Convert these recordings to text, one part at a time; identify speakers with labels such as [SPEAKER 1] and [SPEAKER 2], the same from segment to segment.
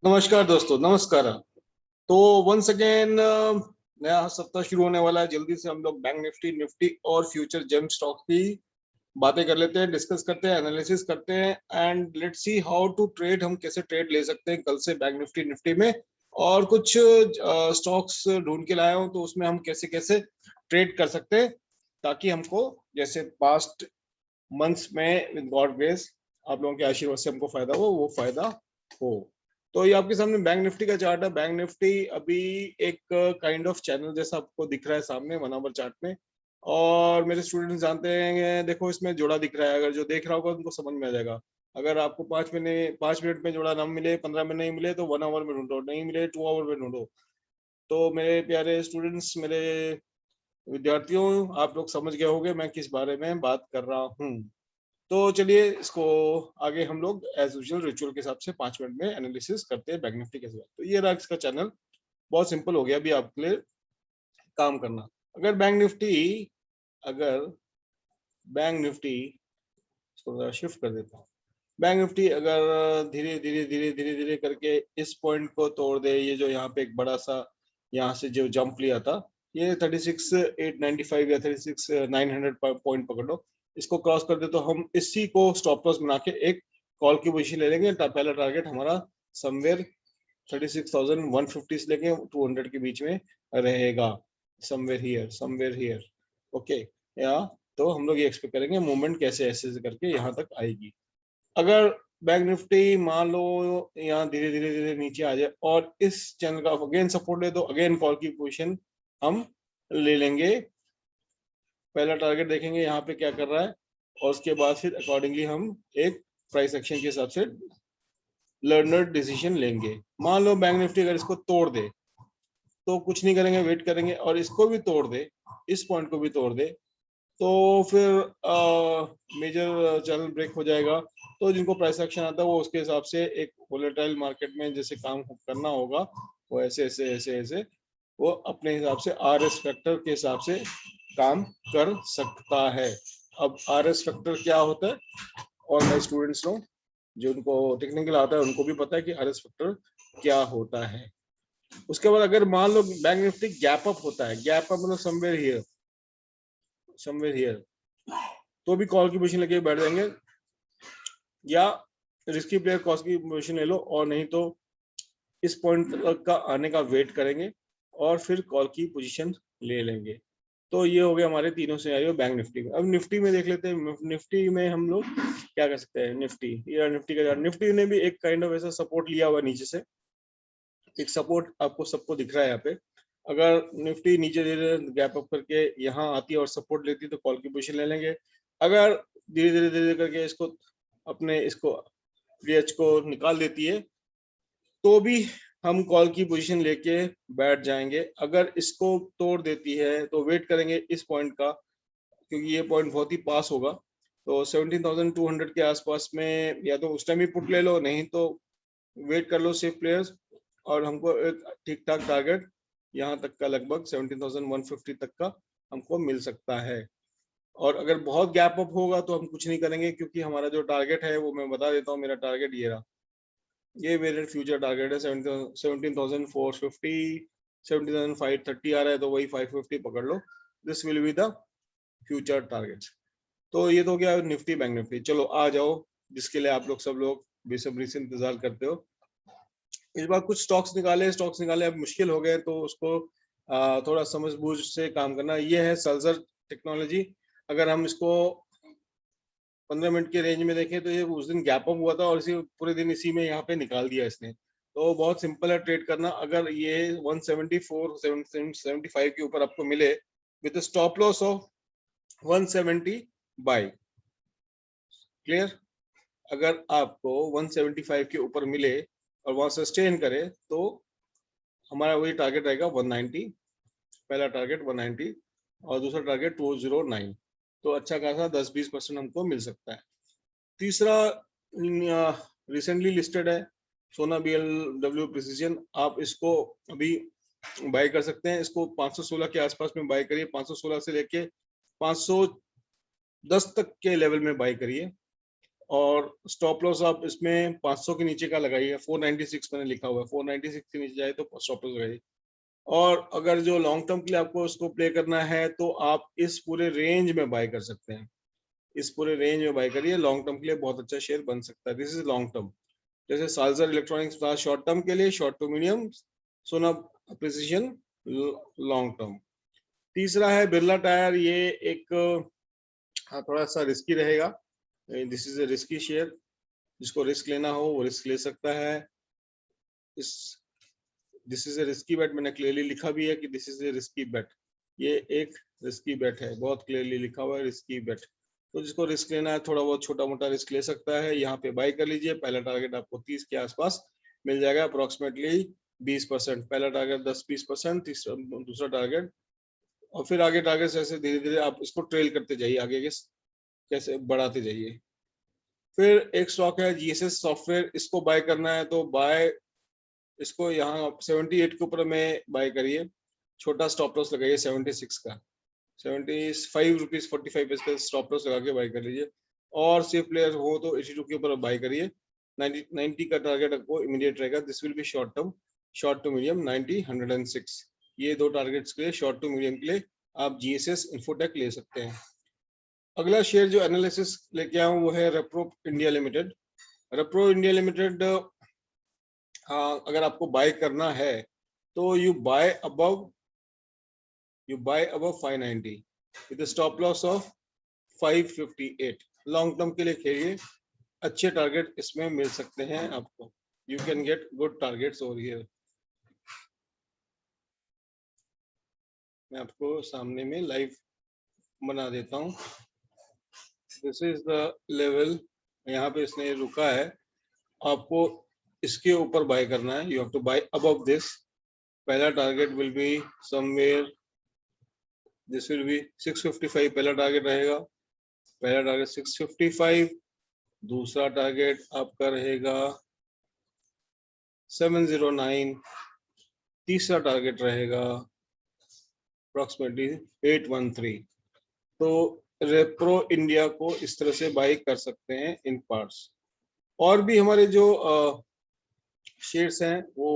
[SPEAKER 1] नमस्कार दोस्तों, नमस्कार। तो वंस अगेन नया सप्ताह शुरू होने वाला है। जल्दी से हम लोग बैंक निफ्टी, निफ्टी और फ्यूचर जेम स्टॉक की बातें कर लेते हैं, डिस्कस करते हैं, एनालिसिस करते हैं and let's see how to trade. हम कैसे ट्रेड ले सकते हैं कल से बैंक निफ्टी, निफ्टी में। और कुछ स्टॉक्स ढूंढ के लाया हूं, तो उसमें हम कैसे कैसे ट्रेड कर सकते हैं ताकि हमको जैसे पास्ट मंथ्स में विद गॉड ग्रेस आप लोगों के आशीर्वाद से हमको फायदा हो, वो फायदा हो। तो ये आपके सामने बैंक निफ्टी का चार्ट है। बैंक निफ्टी अभी एक काइंड ऑफ चैनल जैसा आपको दिख रहा है सामने 1 आवर चार्ट में। और मेरे स्टूडेंट्स जानते हैं, देखो इसमें जोड़ा दिख रहा है। अगर जो देख रहा होगा उनको समझ में आ जाएगा। अगर आपको 5 मिनट में जोड़ा ना मिले, 15 में नहीं मिले, तो 1 आवर में ढूंढो, नहीं मिले 2 आवर में ढूंढो। तो मेरे प्यारे स्टूडेंट्स, मेरे विद्यार्थियों, आप लोग समझ गए होंगे मैं किस बारे में बात कर रहा हूँ। तो चलिए इसको आगे हम लोग एज यूजुअल रिचुअल के हिसाब से 5 मिनट में एनालिसिस करते हैं बैंक निफ्टी के साथ। तो ये रहा इसका चैनल, बहुत सिंपल हो गया अभी आपके लिए काम करना। अगर बैंक निफ्टी इसको शिफ्ट कर देता हूँ। बैंक निफ्टी अगर धीरे धीरे धीरे धीरे धीरे करके इस पॉइंट को तोड़ दे, ये जो यहाँ पे एक बड़ा सा यहाँ से जो जंप लिया था, ये 36,895 या 36,900 पॉइंट पकड़ लो, इसको क्रॉस कर दे तो हम इसी को स्टॉप लॉस बना के एक कॉल की पोजीशन ले लेंगे। पहला टारगेट हमारा समवेयर 36,150 से लेके 200 के बीच में रहेगा, समवेयर हियर। ओके, या तो हम लोग ये एक्सपेक्ट करेंगे मूवमेंट कैसे ऐसे करके यहाँ तक आएगी। अगर बैंक निफ्टी मान लो यहाँ धीरे धीरे धीरे नीचे आ जाए और इस चैनल का अगेन सपोर्ट ले, तो अगेन कॉल की पोजीशन हम ले लेंगे। पहला टारगेट देखेंगे यहाँ पे क्या कर रहा है, और उसके बाद फिर अकॉर्डिंगली हम एक प्राइस एक्शन के हिसाब से लर्नर डिसीजन लेंगे। मान लो बैंक निफ्टी अगर इसको तोड़ दे तो कुछ नहीं करेंगे, वेट करेंगे, और इसको भी तोड़ दे, इस पॉइंट को भी तोड़ दे, तो फिर मेजर चैनल ब्रेक हो जाएगा। तो जिनको प्राइस एक्शन आता है वो उसके हिसाब से एक वोलेटाइल मार्केट में जैसे काम करना होगा, वो ऐसे ऐसे ऐसे ऐसे वो अपने हिसाब से आरएस फैक्टर के हिसाब से काम कर सकता है। अब आरएस फैक्टर क्या होता है, और माय स्टूडेंट्स नो, जो उनको टेक्निकल आता है उनको भी पता है कि आरएस फैक्टर क्या होता है। उसके बाद अगर मान लो बैंक निफ्टी गैप अप होता है, गैप अप मतलब समवेयर हियर, तो भी कॉल की पोजीशन लेके बैठ जाएंगे, या रिस्की प्लेयर कॉल की पोजीशन ले लो, और नहीं तो इस पॉइंट का आने का वेट करेंगे और फिर कॉल की पोजीशन ले लेंगे। तो ये हो गया हमारे तीनों सिनेरियो बैंक निफ्टी में। अब निफ्टी में देख लेते हैं, निफ्टी में हम लोग क्या कर सकते हैं। निफ्टी, ये निफ्टी का, निफ्टी ने भी एक काइंड ऑफ ऐसा सपोर्ट लिया हुआ नीचे से, एक सपोर्ट आपको सबको दिख रहा है यहाँ पे। अगर निफ्टी नीचे धीरे गैप अप करके यहाँ आती है और सपोर्ट लेती है तो कॉल की पोजीशन ले लेंगे। अगर धीरे धीरे करके इसको अपने इसको पीएच को निकाल देती है तो भी हम कॉल की पोजीशन लेके बैठ जाएंगे। अगर इसको तोड़ देती है तो वेट करेंगे इस पॉइंट का, क्योंकि ये पॉइंट बहुत ही पास होगा। तो 17,200 के आसपास में या तो उस टाइम ही पुट ले लो, नहीं तो वेट कर लो सेफ प्लेयर्स, और हमको एक ठीक ठाक टारगेट यहाँ तक का लगभग 17,150 तक का हमको मिल सकता है। और अगर बहुत गैप अप होगा तो हम कुछ नहीं करेंगे, क्योंकि हमारा जो टारगेट है वो मैं बता देता हूँ। मेरा टारगेट ये रहा, ये मेरे फ्यूचर टारगेट है 17,450, 17,530 आ रहा है तो वही 550 पकड़ लो। This will be the future target. तो ये तो हो गया निफ्टी बैंक निफ्टी। चलो आ जाओ, जिसके लिए आप लोग सब लोग बेसब्री से इंतजार करते हो। इस बार कुछ स्टॉक्स निकाले, अब मुश्किल हो गए, तो उसको थोड़ा समझ बूझ से काम करना। ये है सल्जर टेक्नोलॉजी। अगर हम इसको 15 मिनट के रेंज में देखें तो ये उस दिन गैप अप हुआ था और इसी पूरे दिन इसी में यहाँ पे निकाल दिया इसने। तो बहुत सिंपल है ट्रेड करना। अगर ये 174 75 के ऊपर आपको मिले with stop loss of 170 buy, clear. अगर आपको 175 के ऊपर मिले और वहां सस्टेन करे तो हमारा वही टारगेट रहेगा 190, पहला टारगेट 190 और दूसरा टारगेट 209। तो अच्छा खासा 10-20% हमको मिल सकता है। तीसरा रिसेंटली लिस्टेड है सोना बीएलडब्ल्यू प्रिसीजन। आप इसको अभी बाय कर सकते हैं, इसको 516 के आसपास में बाय करिए, 516 से लेके 510 तक के लेवल में बाय करिए। और स्टॉप लॉस आप इसमें 500 के नीचे का लगाइए, 496 मैंने लिखा हुआ है, 496 के नीचे जाए तो स्टॉप लॉस लगाइए। और अगर जो लॉन्ग टर्म के लिए आपको उसको प्ले करना है तो आप इस पूरे रेंज में बाय कर सकते हैं, इस पूरे रेंज में बाय करिए, लॉन्ग टर्म के लिए बहुत अच्छा शेयर बन सकता है। This is long term. जैसे साल्जर इलेक्ट्रॉनिक्स था शॉर्ट टर्म के लिए, शॉर्ट टू मीडियम, सोना प्रिसिजन लॉन्ग टर्म। तीसरा है बिरला टायर, ये एक थोड़ा सा रिस्की रहेगा, this is a risky share, जिसको रिस्क लेना हो वो रिस्क ले सकता है। इस दिस इज ए रिस्की बेट, मैंने क्लियरली लिखा भी है कि दिस इज ए रिस्की बेट, ये एक रिस्की बेट है, बहुत क्लियरली लिखा हुआ है रिस्की बेट। तो जिसको रिस्क लेना है थोड़ा बहुत छोटा मोटा रिस्क ले सकता है, यहाँ पे बाय कर लीजिए। पहला टारगेट आपको 30 के आसपास मिल जाएगा, अप्रोक्सीमेटली 20%, पहला टारगेट 10-20%, तीसरा दूसरा टारगेट, और फिर आगे टारगेट ऐसे धीरे धीरे आप इसको ट्रेल करते जाइए, आगे के कैसे बढ़ाते जाइए। फिर एक स्टॉक है जीएसएस सॉफ्टवेयर, इसको बाय करना है तो बाय, इसको यहाँ 78 के ऊपर में बाय करिए, छोटा स्टॉप लॉस लगाइए 76 का, 75 रुपीज 45 पैसे का स्टॉप लॉस लगा के बाय कर लीजिए। और सेफ प्लेयर हो तो 82 के ऊपर बाय करिए, 90 का टारगेट आपको इमीडिएट रहेगा। This will be short term, short to medium 90 106, ये दो टारगेट्स के लिए शॉर्ट टू मीडियम के लिए आप जीएसएस इन्फोटेक ले सकते हैं। अगला शेयर जो एनालिसिस लेके आया हूँ वो है Repro India limited. Repro India limited अगर आपको बाय करना है तो you buy above 590 with stop loss of 558। Long term के लिए खेलिए, अच्छे टारगेट इसमें मिल सकते हैं आपको, you can get good targets over here. मैं आपको सामने में लाइव बना देता हूँ, दिस इज द लेवल, यहाँ पे इसने रुका है, आपको इसके ऊपर बाय करना है, you have to buy above this. पहला target will be somewhere, this will be 655, पहला टारगेट रहेगा, पहला टारगेट 655, दूसरा टारगेट आपका रहेगा 709, तीसरा टारगेट रहेगा अप्रोक्सीमेटली 813। तो रेप्रो इंडिया को इस तरह से बाय कर सकते हैं इन पार्ट्स। और भी हमारे जो शेयर्स हैं वो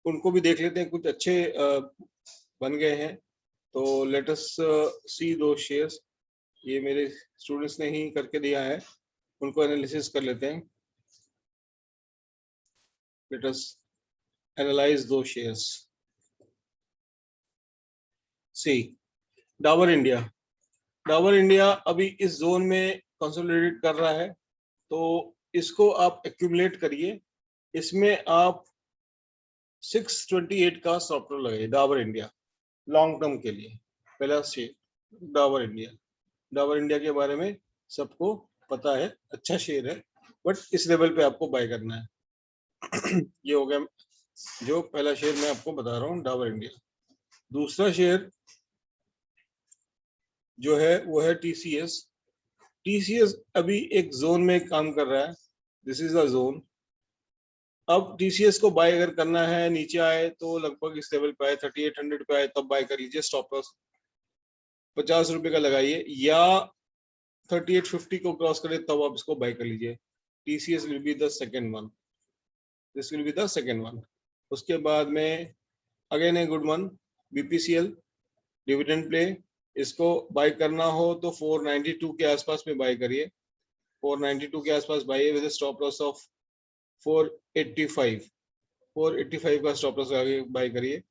[SPEAKER 1] उनको भी देख लेते हैं, कुछ अच्छे बन गए हैं, तो लेट अस सी दो शेयर्स, ये मेरे स्टूडेंट्स ने ही करके दिया है, उनको एनालिसिस कर लेते हैं। लेट अस एनालाइज दो शेयर्स। सी डाबर इंडिया, डाबर इंडिया अभी इस जोन में कंसोलिडेट कर रहा है, तो इसको आप एक्यूमुलेट करिए, इसमें आप 628 का स्टॉप लॉस लगाइए डाबर इंडिया लॉन्ग टर्म के लिए। पहला share Dabur India, Dabur India के बारे में सबको पता है, अच्छा शेयर है, बट इस लेवल पे आपको बाय करना है। ये हो गया जो पहला शेयर मैं आपको बता रहा हूँ, डाबर इंडिया। दूसरा शेयर जो है वो है टीसीएस। टीसीएस अभी एक जोन में काम कर रहा है, दिस इज द जोन। अब टीसीएस को बाय अगर करना है, नीचे आए तो लगभग इस लेवल पे आए 3800 पे आए तब बाय कर लीजिए, स्टॉप लॉस 50 रुपए का लगाइए, या 3850 को क्रॉस करे तब आप इसको बाय कर लीजिए। TCS will be the second one, this will be the second one. उसके बाद में again a good one BPCL, dividend play, इसको बाय करना हो तो 492 के आसपास में बाय करिए, 492 के आसपास buy with stop loss of 485, 485 का स्टॉप लॉस आगे बाय करिए।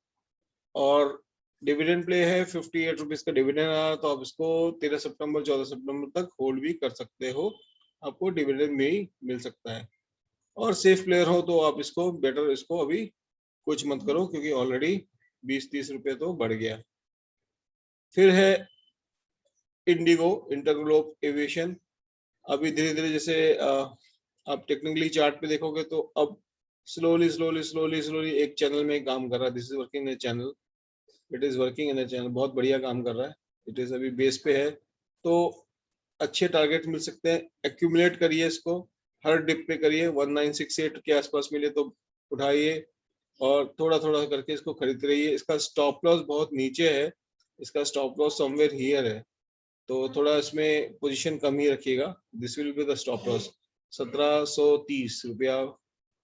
[SPEAKER 1] और डिविडेंड प्ले है 58 रुपीज का डिविडेंड आया, तो आप इसको 13 सितंबर 14 सितंबर तक होल्ड भी कर सकते हो, आपको डिविडेंड भी मिल सकता है। और सेफ प्लेयर हो तो आप इसको बेटर, इसको अभी कुछ मत करो क्योंकि ऑलरेडी 20-30 रुपए तो बढ़ गया। फिर है इंडिगो, इंटरग्लोब एविएशन, अभी धीरे धीरे जैसे आप टेक्निकली चार्ट पे देखोगे तो अब स्लोली एक चैनल में काम कर रहा है, this is working in channel, it is working in channel, बहुत बढ़िया काम कर रहा है, इट इज अभी बेस पे है, तो अच्छे टारगेट मिल सकते हैं, एक्यूमुलेट करिए इसको, हर डिप पे करिए, 1968 के आसपास मिले तो उठाइए और थोड़ा थोड़ा करके इसको खरीदते रहिए। इसका स्टॉप लॉस बहुत नीचे है, इसका स्टॉप लॉस समवेयर हियर है, तो थोड़ा इसमें पोजीशन कम ही रखिएगा। This will be the stop loss 1730 रुपया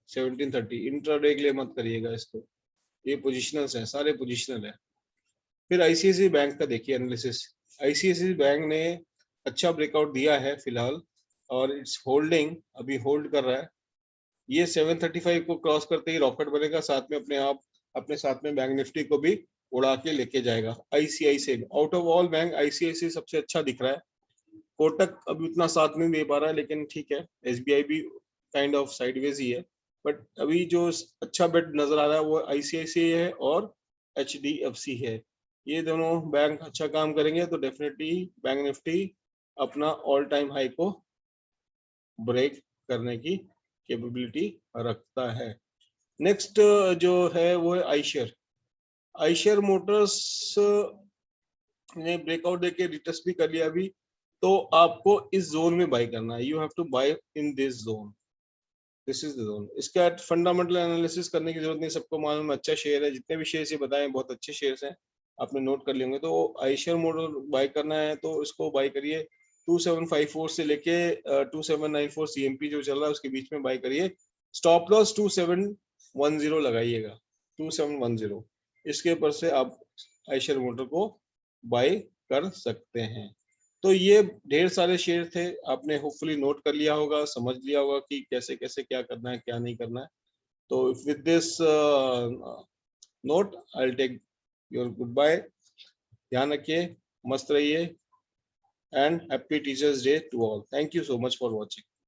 [SPEAKER 1] 1730। इंट्राडे के लिए मत करिएगा इसको, ये पोजिशनल्स है, सारे पोजिशनल है। फिर आईसीआईसीआई बैंक का देखिए एनालिसिस। आईसीआईसीआई बैंक ने अच्छा ब्रेकआउट दिया है फिलहाल और इट्स होल्डिंग, अभी होल्ड कर रहा है। ये 735 को क्रॉस करते ही रॉकेट बनेगा, साथ में अपने आप अपने साथ में बैंक निफ्टी को भी उड़ा के लेके जाएगा। ICICI out of all bank ICICI सबसे अच्छा दिख रहा है। कोटक अभी उतना साथ नहीं दे पा रहा है, लेकिन ठीक है। एसबीआई भी काइंड ऑफ साइडवेज ही है, बट अभी जो अच्छा बेट नजर आ रहा है वो आईसीआईसीआई है और एचडीएफसी है। ये दोनों बैंक अच्छा काम करेंगे तो डेफिनेटली बैंक निफ्टी अपना ऑल टाइम हाई को ब्रेक करने की कैपेबिलिटी रखता है। नेक्स्ट जो है वो है आइशर। आइशर मोटर्स ने ब्रेकआउट देके रिटेस्ट भी कर लिया अभी, तो आपको इस जोन में बाय करना है। You have to buy in this zone, this is the zone. इसका फंडामेंटल एनालिसिस करने की जरूरत नहीं, सबको मालूम अच्छा शेयर है। जितने भी शेयर ये बताए बहुत अच्छे शेयर्स हैं, आपने नोट कर लिए होंगे। तो आइशर मोटर बाय करना है तो इसको बाय करिए 2754 से लेके 2794 सीएमपी जो चल रहा है उसके बीच में बाय करिए। स्टॉप लॉस 2710 लगाइएगा, 2710। इसके ऊपर से आप आइशर मोटर को बाय कर सकते हैं। तो ये ढेर सारे शेयर थे, आपने होपफुली नोट कर लिया होगा, समझ लिया होगा कि कैसे कैसे क्या करना है क्या नहीं करना है। तो with this note I will take your good bye. ध्यान रखिए, मस्त रहिए, and happy Teachers Day to all. Thank you so much for watching.